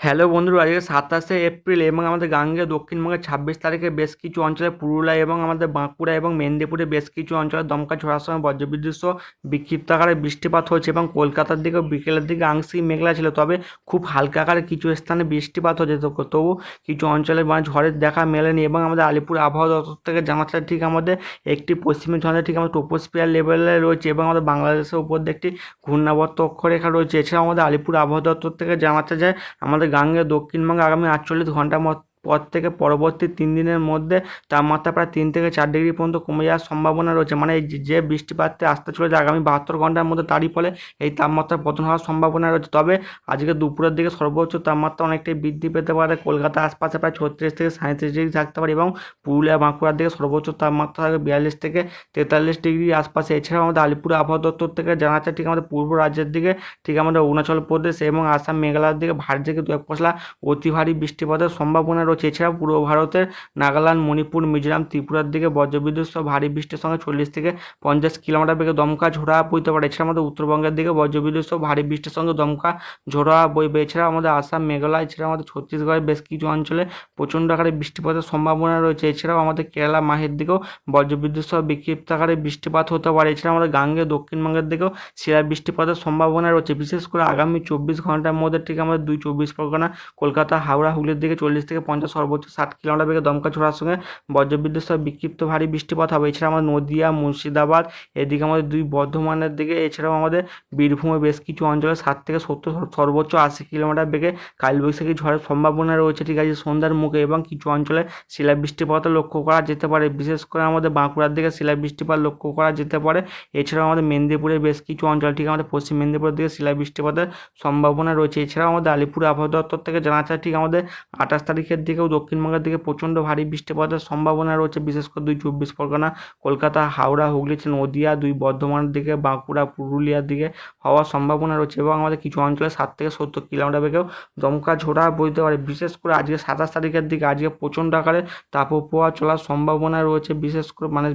Hello বন্ধুরা, আজকে 27শে April এবং আমাদের গাঙ্গেয় দক্ষিণবঙ্গের 26 তারিখে বেশ কিছু অঞ্চলে পুরুলিয়া এবং আমাদের বাঁকুড়া এবং মেদিনীপুরে বেশ কিছু অঞ্চলে দমকা ঝড়ের সময় বজ্রবিদ্যুৎ সহ বিক্ষিপ্ত আকারে বৃষ্টিপাত হয়েছে এবং কলকাতার দিকেও বিকেলের দিকে আংশিক মেঘলা ছিল, তবে খুব হালকা আকারে কিছু স্থানে বৃষ্টিপাত হয়েছে। তবু কিছু অঞ্চলে ঝড়ের দেখা মেলেনি এবং আমাদের আলিপুর আবহাওয়া দপ্তর থেকে জানাচ্ছে ঠিক আমাদের একটি পশ্চিমী ঝঞ্ঝা ঠিক আমাদের ট্রপোস্ফিয়ার লেভেলে রয়েছে এবং আমাদের বাংলাদেশের উপর দিয়ে একটি ঘূর্ণাবর্ত অক্ষরেখা রয়েছে। এছাড়াও আমাদের আলিপুর আবহাওয়া দপ্তর থেকে জানাচ্ছে যে আমাদের গাঙ্গেয় দক্ষিণবঙ্গে আগামী 48 ঘন্টার পর থেকে পরবর্তী 3 দিনের মধ্যে তাপমাত্রা প্রায় 3 থেকে 4 ডিগ্রি পর্যন্ত কমে যাওয়ার সম্ভাবনা রয়েছে। মানে এই যে বৃষ্টিপাতটি আসতে চলেছে আগামী 72 ঘন্টার মধ্যে, তারই ফলে এই তাপমাত্রা পতন হওয়ার সম্ভাবনা রয়েছে। তবে আজকে দুপুরের দিকে সর্বোচ্চ তাপমাত্রা অনেকটাই বৃদ্ধি পেতে পারে। কলকাতার আশপাশে প্রায় 36 থেকে 37 ডিগ্রি থাকতে পারে এবং পুরুলিয়া বাঁকুড়ার দিকে সর্বোচ্চ তাপমাত্রা থাকবে 42 থেকে 43 ডিগ্রি আশপাশে। এছাড়াও আমাদের আলিপুর আবহাওয়া দপ্তর থেকে জানা যাচ্ছে ঠিক আমাদের পূর্ব রাজ্যের দিকে ঠিক আমাদের অরুণাচল প্রদেশ এবং আসাম মেঘালয়ের দিকে ভারী থেকে দু এক পশলা অতি ভারী বৃষ্টিপাতের সম্ভাবনা রয়েছে। এছাড়াও পূর্ব ভারতের নাগাল্যান্ড, মণিপুর, মিজোরাম, ত্রিপুরার দিকে বজ্রবিদ্যুৎ সহ ভারী বৃষ্টির সঙ্গে 40 থেকে 50 কিলোমিটার বেগে দমকা ঝোড়া বইতে পারে। এছাড়া আমাদের উত্তরবঙ্গের দিকে বজ্রবিদ্যুৎ সহ ভারী বৃষ্টির সঙ্গে দমকা ঝোড়া বইবে। এছাড়া আমাদের আসাম, মেঘালয়, এছাড়া আমাদের ছত্তিশগড়ের বেশ কিছু অঞ্চলে প্রচণ্ড আকারে বৃষ্টিপাতের সম্ভাবনা রয়েছে। এছাড়াও আমাদের কেরালা, মাহের দিকেও বজ্রবিদ্যুৎ সহ বিক্ষিপ্ত আকারে বৃষ্টিপাত হতে পারে। এছাড়া আমাদের গাঙ্গেয় দক্ষিণবঙ্গের দিকেও শিলা বৃষ্টিপাতের সম্ভাবনা রয়েছে। বিশেষ করে আগামী 24 ঘন্টার মধ্যে ঠিক আমাদের 24 পরগনা, কলকাতা, হাওড়া, হুগলির দিকে 40 থেকে 50, সর্বোচ্চ 60 কিলোমিটার বেগে দমকা ঝোড়ার সঙ্গে বজ্রবিদ্যুৎ সহ বিক্ষিপ্ত ভারী বৃষ্টিপাত হবে। এছাড়া আমাদের নদিয়া, মুর্শিদাবাদ, এদিকে আমাদের বর্ধমানের দিকে, এছাড়াও আমাদের বীরভূমে বেশ কিছু অঞ্চলে 60 থেকে 70, সর্বোচ্চ 80 কিলোমিটার বেগে কালবৈশাখী ঝড়ের সম্ভাবনা রয়েছে ঠিক আছে সন্ধ্যার মুখে, এবং কিছু অঞ্চলে শিলা বৃষ্টিপাতও লক্ষ্য করা যেতে পারে। বিশেষ করে আমাদের বাঁকুড়ার দিকে শিলা বৃষ্টিপাত লক্ষ্য করা যেতে পারে। এছাড়াও আমাদের মেদিনীপুরের বেশ কিছু অঞ্চল ঠিক আমাদের পশ্চিম মেদিনীপুরের দিকে শিলা বৃষ্টিপাতের সম্ভাবনা রয়েছে। এছাড়াও আমাদের আলিপুর আবহাওয়া দপ্তর থেকে জানা যাচ্ছে ঠিক আমাদের 28 তারিখের দিকেও দক্ষিণবঙ্গের দিকে প্রচণ্ড ভারী বৃষ্টিপাতের সম্ভাবনা রয়েছে। বিশেষ করে 24 পরগনা, কলকাতা, হাওড়া, হুগলি, নদিয়া, বর্ধমানের দিকে, বাঁকুড়া, পুরুলিয়ার দিকে হওয়ার সম্ভাবনা রয়েছে এবং আমাদের কিছু অঞ্চলে 60 থেকে 70 কিলোমিটার বেগেও দমকা ঝোড়া বইতে পারে। বিশেষ করে আজকে 27 তারিখের দিকে আজকে প্রচণ্ড আকারে তাপপ্রবাহ চলার সম্ভাবনা রয়েছে। বিশেষ করে আমাদের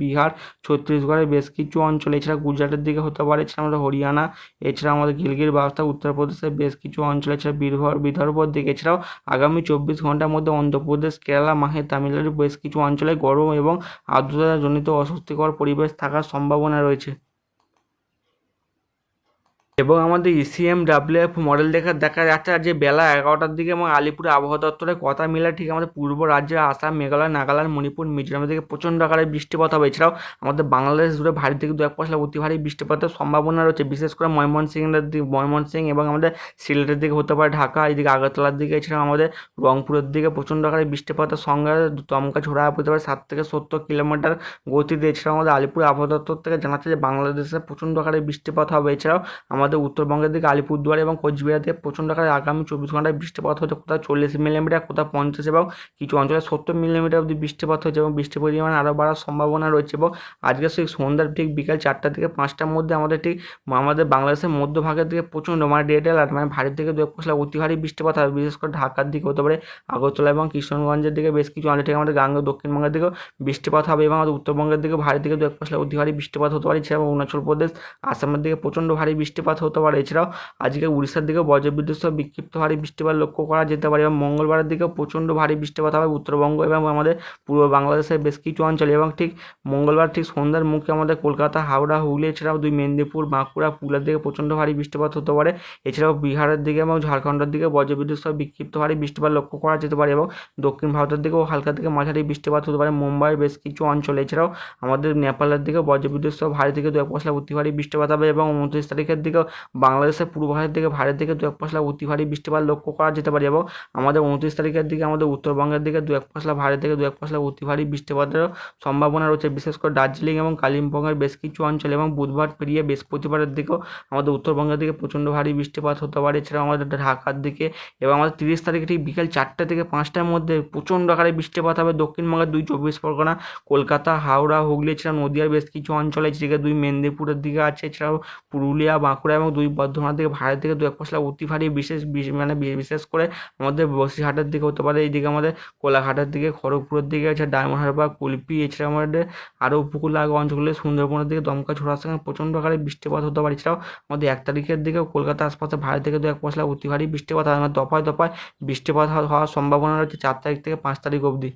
বিহার, ছত্তিশগড়ের বেশ কিছু অঞ্চলে, এছাড়া গুজরাটের দিকে হতে পারে, এছাড়া আমাদের হরিয়ানা, এছাড়া আমাদের গিলগির বাস্তা, উত্তরপ্রদেশের বেশ কিছু অঞ্চলে, এছাড়া বিদর্ভর দিকে, এছাড়াও আগামী 24 ঘন্টার মধ্যে অন্ধ্রপ্রদেশ, কেরালা, মাহে, তামিলনাড়ুর বেশ কিছু অঞ্চলে গরম এবং আর্দ্রতাজনিত অস্বস্তিকর পরিবেশ থাকার সম্ভাবনা রয়েছে। এবং আমাদের ECMWF মডেল দেখা যাচ্ছে যে বেলা 11টার দিকে এবং আলিপুর আবহাওয়া দপ্তরের কথা মিলে ঠিক আমাদের পূর্ব রাজ্যে আসাম, মেঘালয়, নাগাল্যান্ড, মণিপুর, মিজোরামের দিকে প্রচণ্ড আকারে বৃষ্টিপাত হবে। এছাড়াও আমাদের বাংলাদেশ জুড়ে ভারী থেকে দু এক পশলা অতি ভারী বৃষ্টিপাতের সম্ভাবনা রয়েছে। বিশেষ করে ময়মনসিংহ এবং আমাদের সিলেটের দিকে হতে পারে, ঢাকা, এদিকে আগরতলার দিকে, এছাড়াও আমাদের রংপুরের দিকে প্রচণ্ড আকারে বৃষ্টিপাতের সঙ্গে দমকা ঝোড়া হতে পারে 60 থেকে 70 কিলোমিটার গতিতে। এছাড়াও আমাদের আলিপুর আবহাওয়া দপ্তর থেকে জানাচ্ছে যে বাংলাদেশে প্রচণ্ড আকারে বৃষ্টিপাত হবে। এছাড়াও আমাদের উত্তরবঙ্গের দিকে আলিপুরদুয়ার এবং কোচবিহার দিকে প্রচণ্ড আকারে আগামী 24 ঘন্টায় বৃষ্টিপাত হচ্ছে, কোথাও 40 মিলিমিটার, কোথাও 50 এবং কিছু অঞ্চলে 70 মিলিমিটার অবধি বৃষ্টিপাত হচ্ছে এবং বৃষ্টির পরিমাণ আরও বাড়ার সম্ভাবনা রয়েছে। এবং আজকে সেই সন্ধ্যার ঠিক বিকাল 4টা থেকে 5টার মধ্যে আমাদের বাংলাদেশের মধ্যভাগের দিকে প্রচণ্ড রেড অ্যালার্ট, ভারী থেকে দু এক পশলা অতি ভারী বৃষ্টিপাত হবে। বিশেষ করে ঢাকার দিকে হতে পারে, আগরতলা এবং কৃষ্ণগঞ্জের দিকে বেশ কিছু অঞ্চল থেকে আমাদের গাঙ্গেয় দক্ষিণবঙ্গের দিকেও বৃষ্টিপাত হবে এবং আমাদের উত্তরবঙ্গের দিকে ভারী থেকে দু এক পশলা অতি ভারী বৃষ্টিপাত হতে পারে। এছাড়াও অরুণাচল প্রদেশ, আসামের দিকে প্রচণ্ড ভারী বৃষ্টিপাত হতে পারে। এছাড়াও আজকে উড়িষ্যার দিকেও বজ্রবিদ্যুৎ সহ বিক্ষিপ্ত ভারী বৃষ্টিপাত লক্ষ্য করা যেতে পারে এবং মঙ্গলবারের দিকেও প্রচণ্ড ভারী বৃষ্টিপাত হবে উত্তরবঙ্গ এবং আমাদের পূর্ব বাংলাদেশের বেশ কিছু অঞ্চলে। এবং ঠিক মঙ্গলবার ঠিক সন্ধ্যার মুখে আমাদের কলকাতা, হাওড়া, হুগলি, এছাড়াও মেদিনীপুর, বাঁকুড়া, পুরুলিয়ার দিকে প্রচণ্ড ভারী বৃষ্টিপাত হতে পারে। এছাড়াও বিহারের দিকে এবং ঝাড়খণ্ডের দিকে বজ্রবিদ্যুৎ সহ বিক্ষিপ্ত ভারী বৃষ্টিপাত লক্ষ্য করা যেতে পারে এবং দক্ষিণ ভারতের দিকেও হালকা থেকে মাঝারি বৃষ্টিপাত হতে পারে মুম্বাইয়ের বেশ কিছু অঞ্চলে। এছাড়াও আমাদের নেপালের দিকেও বজ্রবিদ্যুৎ সহ ভারী থেকে দু এক পশলা অতি ভারী বৃষ্টিপাত হবে এবং 29 তারিখের দিকেও বাংলাদেশের পূর্বাভাসের দিকে ভারী থেকে দু এক পশলা অতি ভারী বৃষ্টিপাত লক্ষ্য করা যেতে পারে এবং আমাদের 29 তারিখের দিকে আমাদের উত্তরবঙ্গের দিকে দু এক পশলা ভারী থেকে দু এক পশলা অতি ভারী বৃষ্টিপাতেরও সম্ভাবনা রয়েছে। বিশেষ করে দার্জিলিং এবং কালিম্পংয়ের বেশ কিছু অঞ্চলে এবং বুধবার পেরিয়ে বৃহস্পতিবারের দিকেও আমাদের উত্তরবঙ্গের দিকে প্রচণ্ড ভারী বৃষ্টিপাত হতে পারে। এছাড়াও আমাদের ঢাকার দিকে এবং আমাদের 30 তারিখে ঠিক বিকেল 4টা থেকে 5টার মধ্যে প্রচণ্ড আকারে বৃষ্টিপাত হবে দক্ষিণবঙ্গের 24 পরগনা, কলকাতা, হাওড়া, হুগলি, এছাড়া নদিয়ার বেশ কিছু অঞ্চলে, যেদিকে মেদিনীপুরের দিকে আছে, এছাড়াও পুরুলিয়া, বাঁকুড়া এবং দুই বর্ধমানের দিকে ভারীর দিকে দু এক পশলা অতি ভারী বিশেষ করে আমাদের বসিরহাটের দিকে হতে পারে, এইদিকে আমাদের কোলাঘাটের দিকে, খড়গপুরের দিকে আছে ডায়মন্ড হারবার, কুলপি, এছাড়া আমাদের আরও উপকূল লাগোয়া অঞ্চলগুলি সুন্দরবনের দিকে দমকা ঝোড়ার সঙ্গে প্রচণ্ড আকারে বৃষ্টিপাত হতে পারে। এছাড়াও আমাদের 1 তারিখের দিকেও কলকাতার আশপাশে ভারী থেকে দু এক পশলা অতি ভারী বৃষ্টিপাত হয়, মানে দফায় দফায় বৃষ্টিপাত হওয়ার সম্ভাবনা রয়েছে 4 তারিখ থেকে 5 তারিখ অবধি।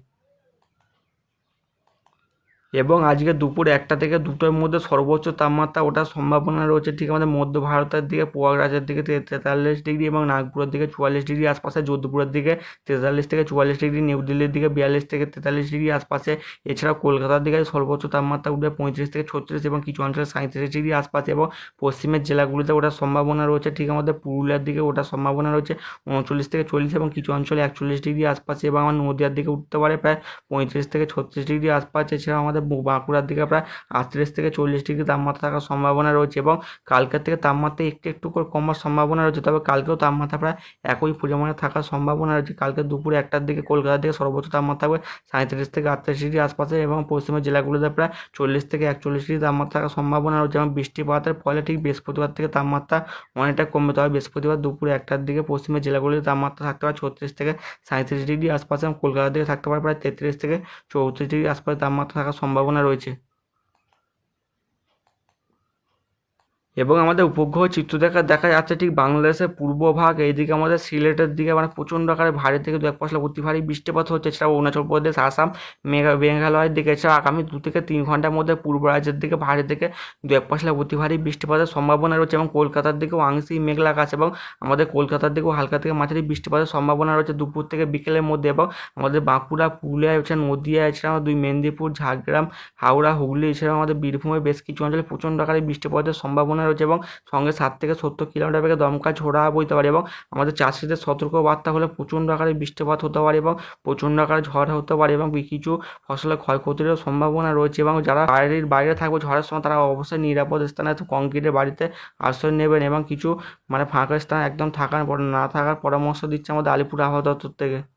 এবং আজকে দুপুর 1টা থেকে 2টোর মধ্যে সর্বোচ্চ তাপমাত্রা ওঠার সম্ভাবনা রয়েছে ঠিক আমাদের মধ্য ভারতের দিকে, প্রয়াগরাজের দিকে 43 ডিগ্রি এবং নাগপুরের দিকে 44 ডিগ্রি আশপাশে, যোধপুরের দিকে 43 থেকে 44 ডিগ্রি, নিউ দিল্লির দিকে 42 থেকে 43 ডিগ্রি আশপাশে। এছাড়াও কলকাতার দিকে সর্বোচ্চ তাপমাত্রা উঠবে 35 থেকে 36 এবং কিছু অঞ্চলে 37 ডিগ্রি আশপাশে। এবং পশ্চিমের জেলাগুলিতে ওঠার সম্ভাবনা রয়েছে ঠিক আমাদের পুরুলিয়ার দিকে ওঠার সম্ভাবনা রয়েছে 39 থেকে 40 এবং কিছু অঞ্চলে 41 ডিগ্রি আশপাশে। এবং আমার নদীয়ার দিকে উঠতে পারে প্রায় 35 থেকে 36 ডিগ্রি আশপাশে। এছাড়া আমাদের বাঁকুড়ার দিকে প্রায় 38 থেকে 40 ডিগ্রি তাপমাত্রা থাকার সম্ভাবনা রয়েছে। এবং কালকের থেকে তাপমাত্রা একটু একটু করে কমার সম্ভাবনা রয়েছে, তবে কালকেও তাপমাত্রা প্রায় একই পরিমাণে থাকার সম্ভাবনা রয়েছে। কালকে দুপুরে 1টার দিকে কলকাতার দিকে সর্বোচ্চ তাপমাত্রা থাকবে 37 থেকে 38 ডিগ্রি আশপাশে এবং পশ্চিমের জেলাগুলিতে প্রায় 40 থেকে 41 ডিগ্রি তাপমাত্রা থাকার সম্ভাবনা রয়েছে। এবং বৃষ্টিপাতের ফলে ঠিক বৃহস্পতিবার থেকে তাপমাত্রা অনেকটা কমবে, তবে বৃহস্পতিবার দুপুরে 1টার দিকে পশ্চিমের জেলাগুলিতে তাপমাত্রা থাকতে পারে 36 থেকে 37 ডিগ্রি আশপাশে এবং কলকাতার দিকে থাকতে পারে প্রায় 33 থেকে 34 ডিগ্রি আশপাশে তাপমাত্রা থাকার সম্ভাবনা রয়েছে। এবং আমাদের উপগ্রহ চিত্র দেখা যাচ্ছে ঠিক বাংলাদেশের পূর্ব ভাগ, এইদিকে আমাদের সিলেটের দিকে মানে প্রচণ্ড আকারে ভারী থেকে দু এক পশলা অতি ভারী বৃষ্টিপাত হচ্ছে। এছাড়াও অরুণাচল প্রদেশ, আসাম, মেঘালয়ের দিকে, এছাড়া আগামী 2 থেকে 3 ঘন্টার মধ্যে পূর্ব রাজ্যের দিকে ভারী থেকে দু এক পশলা অতি ভারী বৃষ্টিপাতের সম্ভাবনা রয়েছে। এবং কলকাতার দিকেও আংশিক মেঘলা আকাশ এবং আমাদের কলকাতার দিকেও হালকা থেকে মাঝারি বৃষ্টিপাতের সম্ভাবনা রয়েছে দুপুর থেকে বিকেলের মধ্যে। এবং আমাদের বাঁকুড়া, পুরুলিয়া, এছাড়া নদিয়া, এছাড়া 2 মেদিনীপুর, ঝাড়গ্রাম, হাওড়া, হুগলি, এছাড়াও আমাদের বীরভূমের বেশ কিছু অঞ্চলে প্রচণ্ড আকারে বৃষ্টিপাতের সম্ভাবনা রয়েছে এবং সঙ্গে 60 থেকে 70 কিলোমিটার বেগে দমকা ঝোড়া বইতে পারে। এবং আমাদের চাষিদের সতর্ক বার্তা হলে প্রচণ্ড আকারে বৃষ্টিপাত হতে পারে এবং প্রচণ্ড আকারে ঝড় হতে পারে এবং কিছু ফসলের ক্ষয়ক্ষতিরও সম্ভাবনা রয়েছে। এবং যারা বাড়ির বাইরে থাকবে ঝড়ের সময় তারা অবশ্যই নিরাপদ স্থানে কংক্রিটের বাড়িতে আশ্রয় নেবেন এবং কিছু ফাঁকা স্থান একদম না থাকার পরামর্শ দিচ্ছে আমাদের আলিপুর আবহাওয়া দপ্তর থেকে।